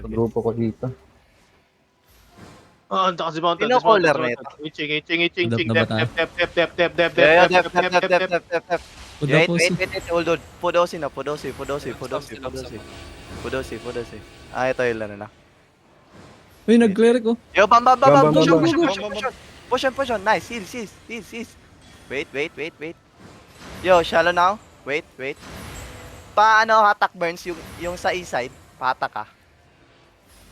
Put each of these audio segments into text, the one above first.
Grupo ko dito. Ah, anda kasi mountain. Sino caller na ito? Iching. Dab na ba tayo? Dep. Pudaw po si. Wait, hold on. Pudosi. Ah, ito yung laro na. Uy, nag-cleric oh. Yo, bam. Bam, bam, Push bam, on. Push on. Nice. Heal. Wait. Yo, shallow now. Wait. Paano hatak burns yung sa east side? Pahatak ka.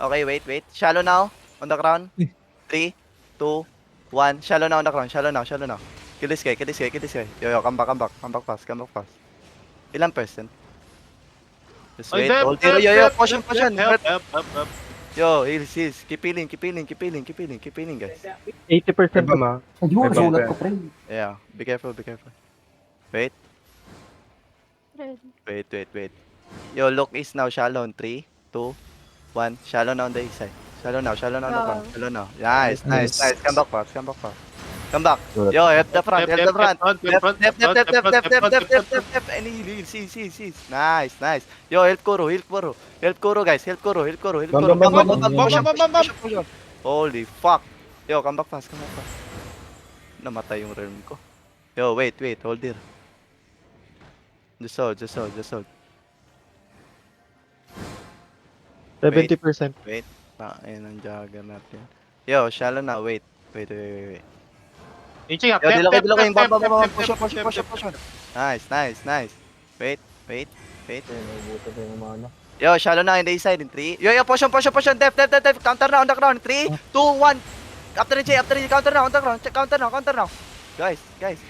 Okay, wait. Shallow now. On the ground. 3, 2, 1. Shallow now on the ground. Shallow now. Kill this guy. Yo, come back fast. Ilang percent? Just wait. Hold zero. Yo, push on. Help. Yo, heals. Keep healing, guys. 80% Iba ma. Ayun, May sulat bumper. ko, pre. Yeah, be careful. Wait. Yo, look east now, shallow on 3, 2, 1. Shallow now on the east side. Shallow now. Shallow now. Nice. Come back fast. Come back. Yo, help the front. Left. And heal. See. Nice. Yo, help Kuro, guys. Help Kuro. Bam. Push on. Holy fuck. Yo, come back fast. Namatay yung realm ko. Yo, wait. Hold there. Just hold. 70%. Ayun ang jagger natin. Yo, shallow na. Wait. Iching up. Yo, dilokin. Bam. Push on. Nice. Wait. Nabuto pa yung mana. Yo, shallow na in the east side in 3. Yo, push on. Def. Counter na on the ground. 3, 2, 1. After the J. Counter na on the ground. Counter now. Guys.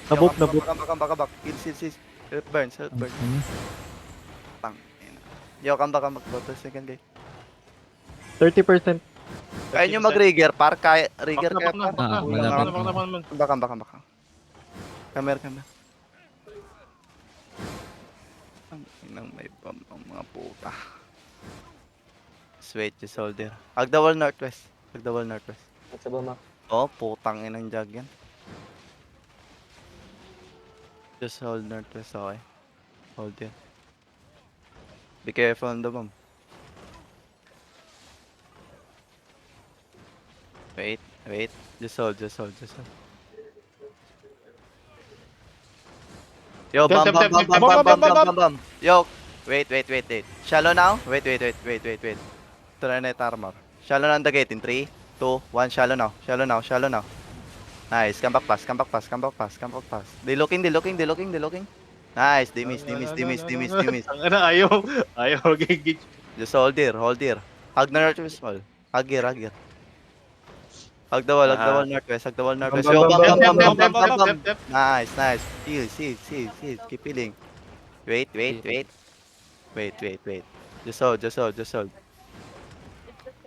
Nabuk. Come back. Heal. Help burns. Tang. Yo, come back. Go to second guy. 30%. Kaya nyo mag-rigger. Rigger kaya pa. Malapit. Baka. Camera. Ang inang may bomb ang mga puta. Just hold there. Hug the wall northwest. Sa ba ma? Oh, putang inang jag yan. Just hold northwest, okay. Hold there. Be careful on the bomb. Wait. Just hold. Yo, bam. Yo, wait. Shallow now. Wait. Try na armor. Shallow na on the gate in 3, 2, 1. Shallow now. Nice. Come back fast. They looking. Nice. They miss. Ang ayaw gigit. Just hold here. Hug the northwest wall. Hug here. Hug the wall northwest. Yo, bam. Nice. Heal. Keep healing. Wait. Just hold.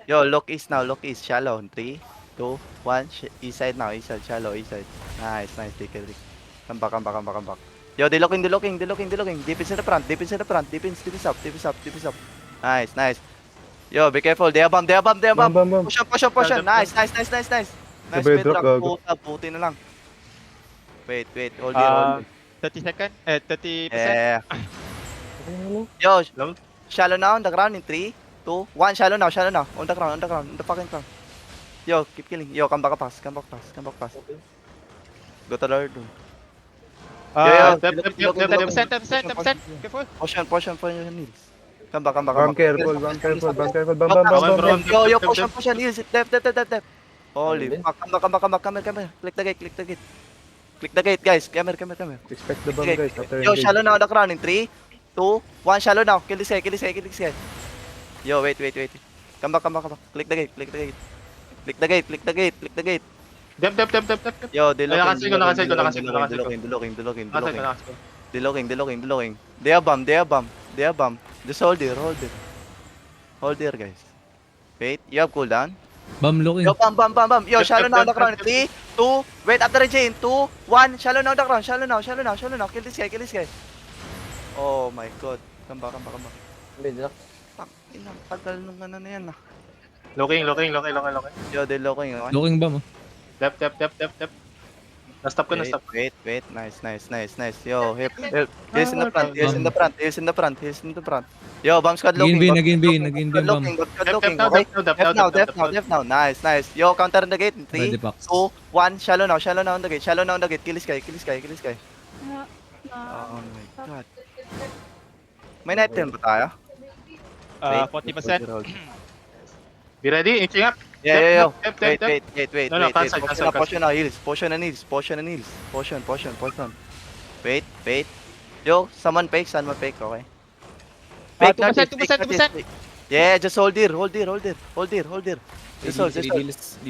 Yo, look east now. Shallow. 3, 2, 1. East side now. Shallow. Nice. Take it. Come back. Yo, they looking. Defense in the front. Defense up. Nice. Yo, be careful. They are bomb. Bam. Push on. Nice. Nice bedrock, bedrock. gago. Buti na lang. Wait. Hold here. 30 second? 30%? Yeah. Yo, shallow now on the ground in 3, 2, 1. Shallow now. On the ground. On the fucking ground. Yo, keep killing. Yo, come back fast. Go to Lord. Ah, Yo, 10%. Careful. Push on your heels. Come back. Bam, careful. Bam. Yo, push on heels. Left. Holy fuck. Come back. Click the gate, guys. Come here. Expect the bomb guys. After Yo, engage. shallow now on the ground in 3, 2, 1. Shallow now. Kill this guy. Yo, wait. Come back. Click the gate. Dep. Yo, they Nakasil ko. Deloking. They are bomb. Just hold there, guys. Wait, you have cooldown. Bam looking. Yo, bam. Yo, shallow now on the ground. 3, 2, wait, after the chain. 2, 1. Shallow now on the ground. Shallow now. Kill this guy. Oh my god. Come back. Bedrock. Inang tagal nung ano na yan ah. Looking. Yo, they looking. Okay? Looking bam oh. Dep. Na-stop ko, Wait, na-stop. wait. Nice. Yo, help. Heels in the front, heels in the front, heels in the front, heels in the front. Yo, bomb squad looking. Naging B, bomb naging B, squad bomb. looking, okay? Def now. Nice. Yo, counter in the gate. 3, Ready 2, box. 1. Shallow now on the gate. Kill this guy. Oh my god. May night turn ba tayo? 40%. Be ready, inching up. Yeah. Dep. Wait. No, cancel. Potion now, heals. Potion and heals. Potion. Wait. Yo, someone fake, okay? 2%. Yeah, just hold here. Just hold.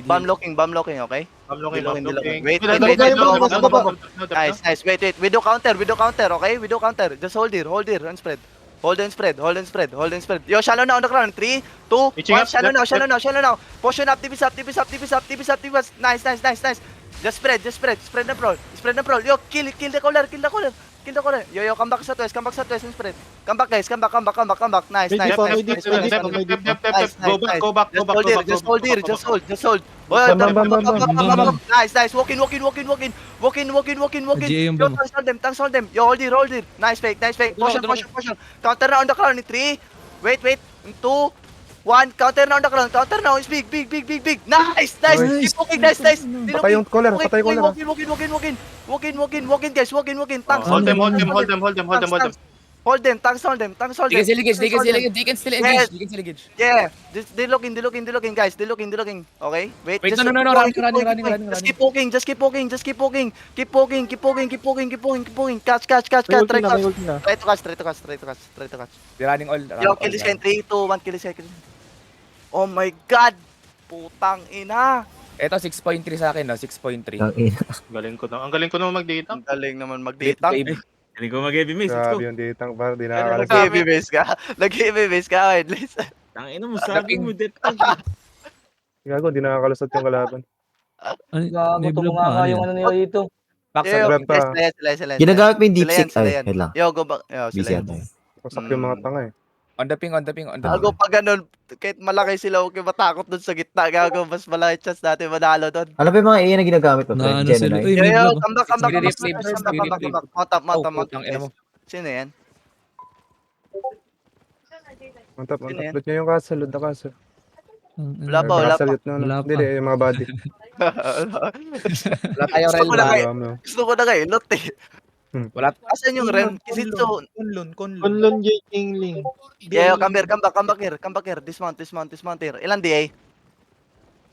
Bomb looking, okay? I'm looking. Wait. Nice. Wait. We do counter, okay? We do counter. Just hold here, and spread. Hold and spread. Yo, shallow now on the ground. 3, 2, Reaching 1. up, Shallow left. now. Potion up, TPS up. Nice. Just spread the pro. Yo, kill the caller. Yo, come back sa twist and spread. Come back, guys. Come back. Nice. Dep. Go back. Just hold. Bam. Nice. Walk in. GA yung Yo, bam. tanks hold them. Yo, hold here. Nice fake. Potion. Counter na on the crown in 3. Wait. 2, 1. Counter na on the crown. It's big. Nice. Nice. Keep walking, nice. Patay yung caller. Walk in, guys. Walk in. Tanks. Hold them. Hold them. Tanks hold them. They can still Yes. engage. Yeah, they looking, guys. They looking. Okay, wait. Wait, just no, running. Just keep walking. Keep walking. Catch. Try to catch. They're running all. Yo, kill this guy in 3, 2, 1. Kill this guy. Oh my God, putang ina. Ito 6.3 sa akin, no? 6.3. Ang galing ko naman mag-data. Ang galing naman mag-datang. Hindi ko mag-heavy miss. Let's Grabe go. yung ditang par. Di nakakalas. Nag-heavy base ka, at least. Tangina mo, sabi mo dito. Gago, di nakakalusot yung kalaban. Ay, Gago, may blue tumanga pa. yung ano nila dito. Back Yo, grab pa. sila. Ginagamit mo yung deep Sila yan, six. Ay, sila yan. wait lang. Yo, go back. Yo, Busy sila yan. ata yun. Wasak yung mga tanga eh. On the ping. Gago, pag ganun, kahit malaki sila, huwag kayo matakot dun sa gitna. Gago, mas malaki chance natin manalo dun. Ano ba yung mga AI na ginagamit mo? Na ano Gemini? sila. Uy, Yo, may blue. come back. Spirit flip. Mount up. Putang ina mo. Sino yan? Mantap. Sino yan? Loot nyo yung castle. Loot na castle. Wala pa. Castle loot na. Wala pa. Hindi, yung mga body. Wala tayong Gusto ko na kayo. Alam mo. Gusto ko na kayo, loot eh. Wala. Asan yung rem? Kisitso. Kunlun J. Kingling. Yeah, come back here. Dismount here. Ilan DA?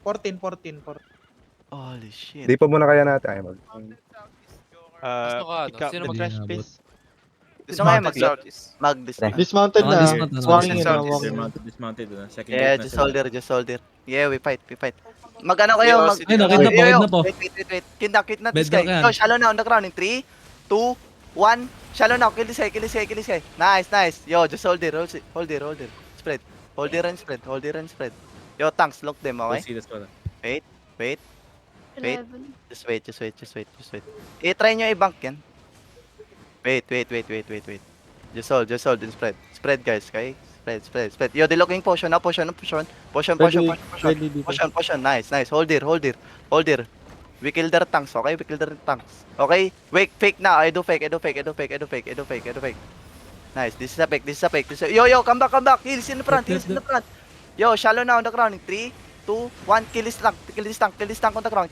14. Holy shit. Di pa muna kaya natin. Ay, mag. Pick up Sino the mag- trash please. Gusto kaya mag-dismount? Dismounted Ah, dismount na. Walking in Dismounted, na, walking in. dismounted. Second Yeah, gate na just sila. hold there. Yeah, we fight. Mag-ano kayo? Mag- Ay, nakita po, Yo, kid na po. Wait. Kidnap this Bedrock guy. yan. Yo, shallow na on the ground in 3, 2, 1. Shallow now. Kill this guy. Nice. Yo, just hold there. Spread. Hold there and spread. Yo, tanks, lock them, We'll okay? see this one. Wait. Just wait. I-try nyo i-bank yan. Wait. Just hold and spread. Spread, guys, okay? Spread. Yo, they're looking potion. Potion. Potion. Nice. Hold here. We kill their tanks, okay? Okay? Wait, fake now. I do fake. Nice. This is a fake. Yo, come back. Heals in the front. Yo, shallow now on the ground in 3, 2, 1. Kill this tank on the ground.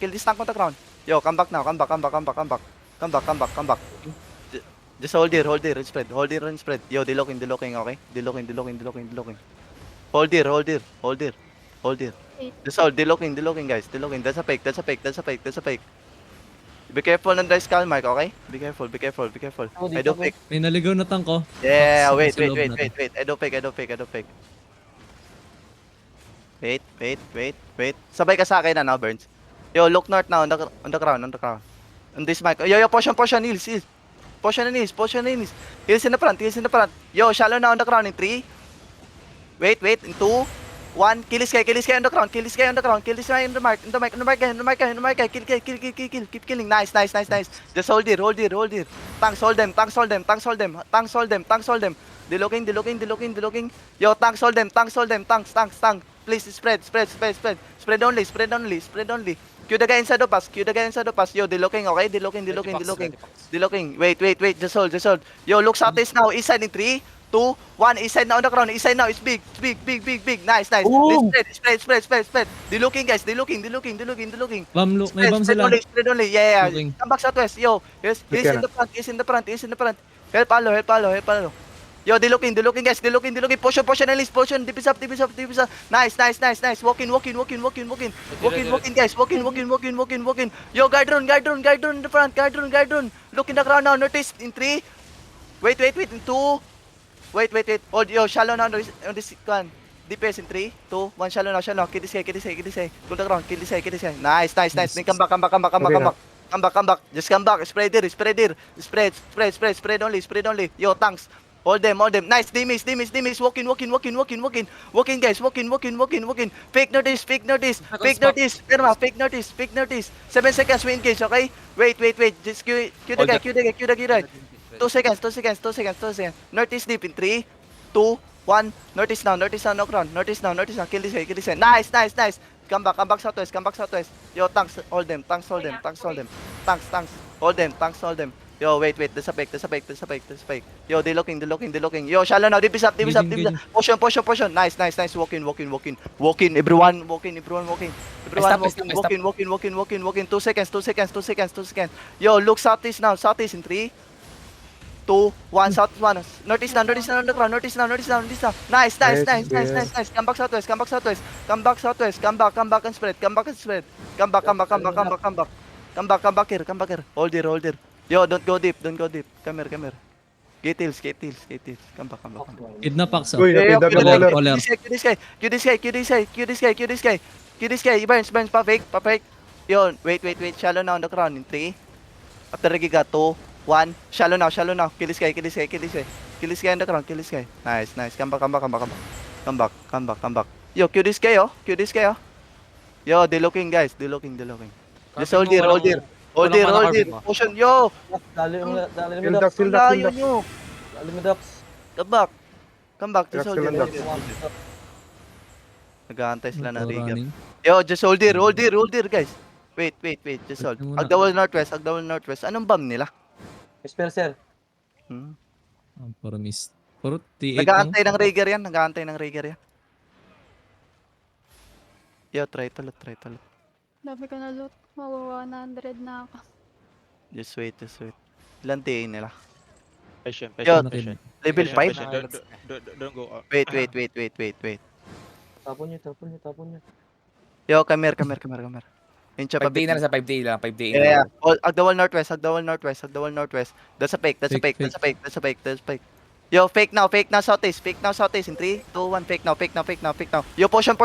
Yo, come back now. Come back. Just hold here and spread. Yo, they looking, okay? They looking. Hold here. Just hold, they looking, guys. That's a fake. Be careful ng dry skull mark, okay? Be careful. I do fake. May naligaw na tank ko. Yeah, Sa wait. loob natin. I do fake. Wait. Sabay ka sa akin, Burns. Yo, look north now, on the ground. On this mic. Yo, potion, heals. Potion and heals. Heals in the front. Yo, shallow now on the ground in 3. Wait, in 2, 1. Kill this guy on the ground. Kill this guy on the mark. In the mic. Kill. Keep killing. Nice. Just hold here. Tanks hold them. They looking. Yo, tanks hold them. Tanks. Please spread only. Cue the guy inside the pass. Cue the guy inside the pass. Yo, delocking, okay? Delocking. Wait. Just hold. Yo, look southeast now. East side in 3, 2, 1. East side now on the ground. East side now. It's big. Nice. Let's spread. Delocking, guys. Delocking. Bam, look. May bam sila. Spread only. Yeah. Looking. Come back southwest. Yo, he's Bigyan in the front. Help Alo. Yo, delocking, guys. Delocking. Potion analyst. Potion. Dipis up. Nice. Walking, guys. Walking. Yo, guard run in the front. Guard run. Look in the ground now. Notice in 3. Wait. In 2. Wait. Hold, yo, shallow now on this one. DPS in 3, 2, 1, shallow now. Kill this guy. Go the ground. Kill this guy. Nice. Then come back. Come back. Just come back. Spread there. Spread only. Yo, tanks. Hold them. Nice. Dimis. Walking, guys. Walking. Fake notice. Fake notice. 7 seconds we engage, okay? Wait. Just Q the guy. 2 seconds. Northeast deep in 3, 2, 1. Northeast now. No ground. Northeast now. Kill this guy. Nice. Come back southwest. Yo, tanks. Hold them. Tanks. Hold them. Yo, wait. There's a fake. Yo, they looking. Yo, shallow now. Dipis up. Potion. Nice. Walking. Everyone walking. Walking. 2 seconds. Yo, look southeast now. Southeast in 3, 2, 1. South 1. Northeast now. On the ground. Northeast now. Nice. Come back southwest. Come back and spread. Come back here. Hold here. Yo, don't go deep. Come here. Get heals. Come back. Kidnap Pax. Uy, napindap na Caller. caller. Cue this guy. Burns. Pa-fake. Yo, wait. Shallow now on the ground in 3. After the giga, 2, 1. Shallow now. Kill this guy. Kill this guy on the ground. Nice. Come back. Yo, cue this guy, oh. Yo, they looking, guys. Just hold here. Hold here. Potion, yo. Shield up. Layo nyo. Come back. Just hold Relax here. lang, Nag-aantay sila ng Riga. Running. Yo, just hold here, guys. Wait. Just hold. Muna. Agdawal Northwest. Anong bomb nila? Sir. Para miss. Puro T8 lang. Nag-aantay ng Raider yan. Yo, try to loot. Dami ko na loot. Mawa 100 na ako. Just wait. Ilan TA nila? Patient. Yo, Patient. level 5? Don't go up. Wait. Tapon niyo. Yo, come here. Yung 5D na lang sa 5D lang. 5D. Yeah. Agdawal Northwest. That's a fake. Yo, fake now, southeast. In 3, 2, 1, fake now. Yo, potion.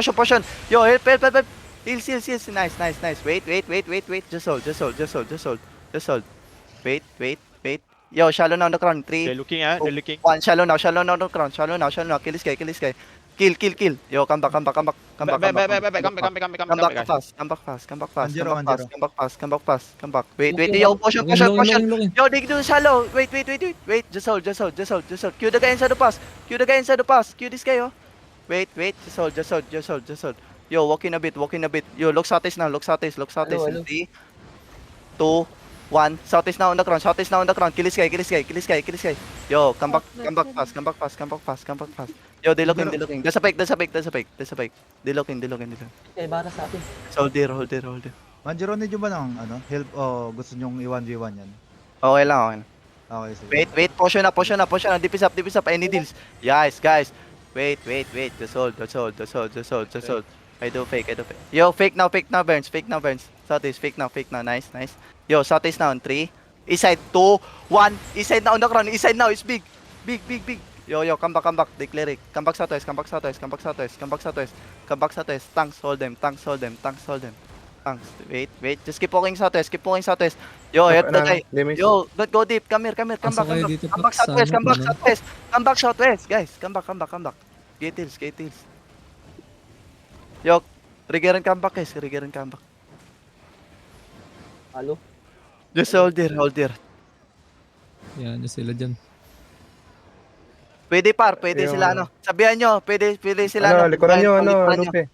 Yo, help. Heals. Nice. Wait. Just hold. Wait. Yo, shallow now on the ground. 3, They're looking. 1, shallow now on the ground. Kill this guy. Kill. Yo, come back. Come back fast. Wait. Yo, potion. Looking. Yo, dig do shallow. Wait. Just hold. Cue the guy inside the pass. Cue this guy, oh. Wait. Just hold. Yo, walking a bit. Yo, look southeast now. In 3, 2, 1. Southeast now on the ground. Kill this guy. Yo, come back fast. Yo, they looking. There's a fake. They looking. Para sa atin. Hold there. Manjiro, need nyo ba ng help o gusto nyong i-1v1 yan? Okay lang. Okay, sige. Wait. Potion na. Dipis up. Any deals? Yes, guys. Wait. Just hold. I do fake. Yo, fake now, Burns. Southeast, fake now. Nice. Yo, southeast now in 3. East side, 2, 1. East side now on the ground. East side now is big. Yo, come back. Declare it. Come back southwest. Tanks, hold them. Tanks. Wait. Just keep walking southwest. Yo, help the guy. Yo, don't go deep. Come here. Come Pasok kayo back. dito, Come back Pax. southwest. Ano, Come back southwest, guys. Come back. Gate hills. Yo, trigger and come back, guys. Halo. Just hold there. Yan, yung sila dyan. Pwede Yung- sila sabihan nyo, pwede sila Likuran nyo, likuran nyo. Lupe.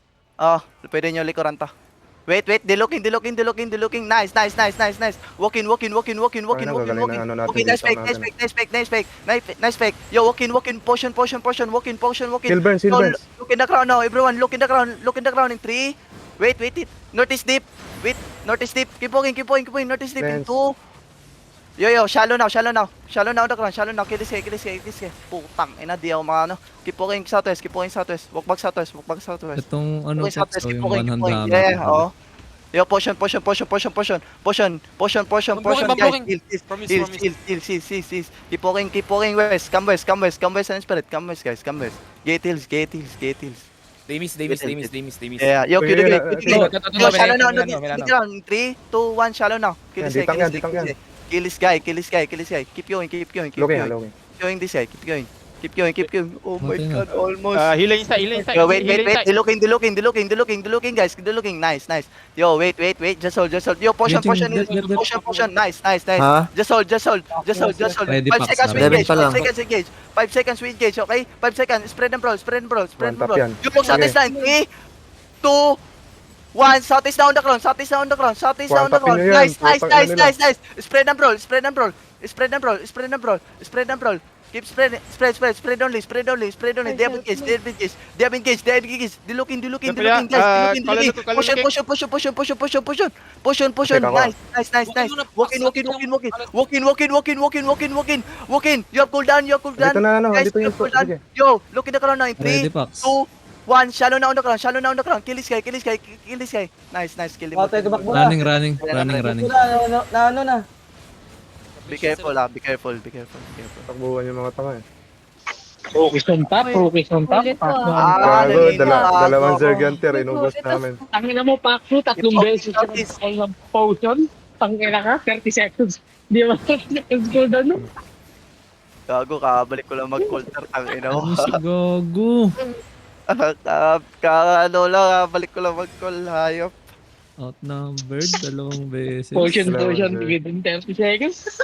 Pwede nyo likuran to. Wait, dilooking. Nice. Walk in. Ay, nagagaling na ano natin Okay, nice dito fake. natin. Nice fake. Yo, walk in. Potion. Walk in. Kill burns, kill Yo, burns. look in the ground now, everyone. Look in the ground in 3. Wait. Northeast deep. Northeast deep. Keep walking. Northeast deep in Friends. 2. Yo, shallow now on the ground. Kill this guy. Putang ina, di ako makano. Keep walking southwest. Walk back southwest. Itong ano, Okay, southwest, Pax, keep yung walking. 100 Yeah, oo. Yo, potion, guys. Heal. Keep walking west. Come west and spirit. Come west, guys. Gate hills. They miss. Yeah, yo, Okay, kill the yeah, gate. yeah, Yo, shallow now. Milano. 3, 2, 1, shallow now. Kill this guy. Ditang yan. Kill this guy. Keep going. Looking. Killing this guy. Keep going. Oh my Matay na. god, almost. Hila inside. Yo, wait. Delooking, guys. Nice. Yo, wait. Just hold. Yo, potion. Nice. Just hold. Ready, 5 Pax, seconds ready. engage. 5 seconds engage, okay? 5 seconds. Spread and brawl. One tap yan. You look southeast line. 3, 2, 1. Southeast down the ground. One tapin nyo yan. Putang ina nila. Nice. Spread and brawl. Keep spread only. They have engaged. Delooking, guys. Push. Nice. Walk in. You have cooldown. Dito na, Guys, dito you yung have cooldown. sige. Yo, look in the ground now in 3, Ready, Pax. 2, 1. Shallow now on the ground. Kill this guy. Nice. Kill him. Tayo, tumakbo na. Running. Na ano na. Be careful. Takbuhan yung mga tanga eh. Ulit ko ah. Gago, Nanino. dalawang Zerganter, inubos namin. Tangina mo, Paco, tatlong beses ka Southeast. ng potion. Tangina ka, 30 seconds. Di ba 30 seconds cooldown no? Gago, kakabalik ko lang mag-coulter. Tangina mo. Ano si Gago? Kakabalik ko lang mag-call. Hayop. Outnumbered, 2 beses. Potion, Salamat, sir. within 30 seconds.